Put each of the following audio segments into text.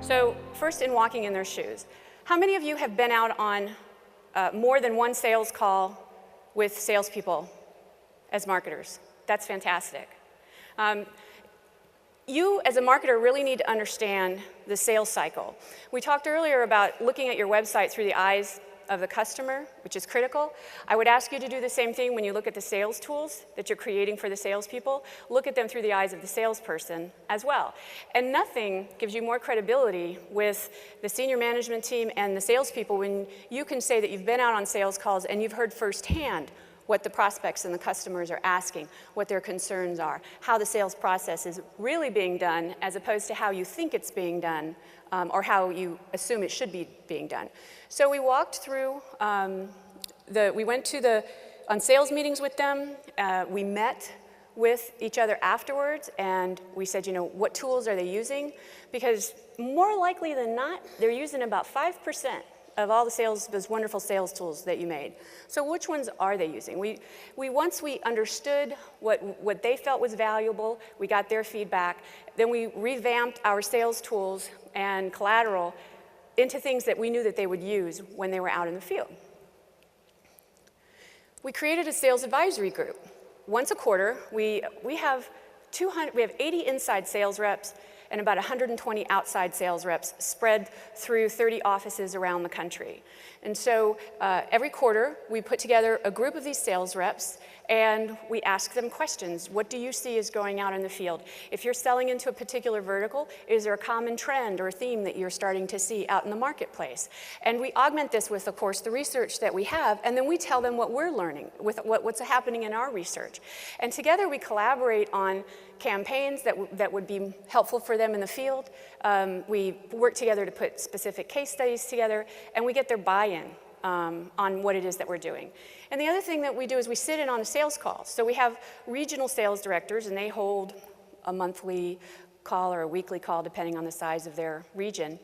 So first, in walking in their shoes, how many of you have been out on more than one sales call with salespeople as marketers? That's fantastic. You, as a marketer, really need to understand the sales cycle. We talked earlier about looking at your website through the eyes of the customer, which is critical. I would ask you to do the same thing when you look at the sales tools that you're creating for the salespeople. Look at them through the eyes of the salesperson as well. And nothing gives you more credibility with the senior management team and the salespeople when you can say that you've been out on sales calls and you've heard firsthand what the prospects and the customers are asking, what their concerns are, how the sales process is really being done as opposed to how you think it's being done or how you assume it should be being done. So we walked through, we went on sales meetings with them, we met with each other afterwards, and we said, you know, what tools are they using? Because more likely than not, they're using about 5% of all those wonderful sales tools that you made. So which ones are they using? Once we understood what they felt was valuable, we got their feedback, then we revamped our sales tools and collateral into things that we knew that they would use when they were out in the field. We created a sales advisory group. Once a quarter, we have 80 inside sales reps and about 120 outside sales reps spread through 30 offices around the country. And so every quarter, we put together a group of these sales reps and we ask them questions. What do you see is going out in the field? If you're selling into a particular vertical, is there a common trend or theme that you're starting to see out in the marketplace? And we augment this with, of course, the research that we have, and then we tell them what we're learning, with what's happening in our research. And together we collaborate on campaigns that would be helpful for them in the field. We work together to put specific case studies together, and we get their buy-in on what it is that we're doing. And the other thing that we do is we sit in on a sales call. So we have regional sales directors, and they hold a monthly call or a weekly call, depending on the size of their region.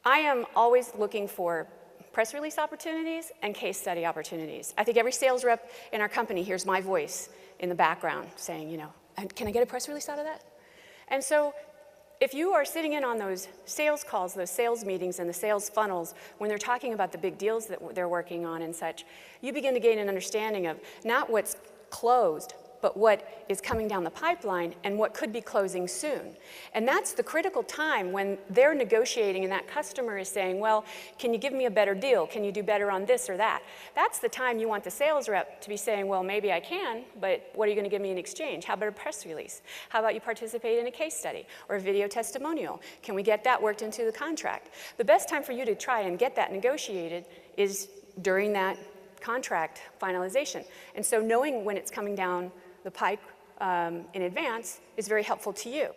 I am always looking for press release opportunities and case study opportunities. I think every sales rep in our company hears my voice in the background saying, you know, can I get a press release out of that? And so if you are sitting in on those sales calls, those sales meetings and the sales funnels, when they're talking about the big deals that they're working on and such, you begin to gain an understanding of not what's closed, but what is coming down the pipeline and what could be closing soon. And that's the critical time when they're negotiating and that customer is saying, well, can you give me a better deal? Can you do better on this or that? That's the time you want the sales rep to be saying, well, maybe I can, but what are you going to give me in exchange? How about a press release? How about you participate in a case study or a video testimonial? Can we get that worked into the contract? The best time for you to try and get that negotiated is during that contract finalization. And so knowing when it's coming down the pike in advance is very helpful to you.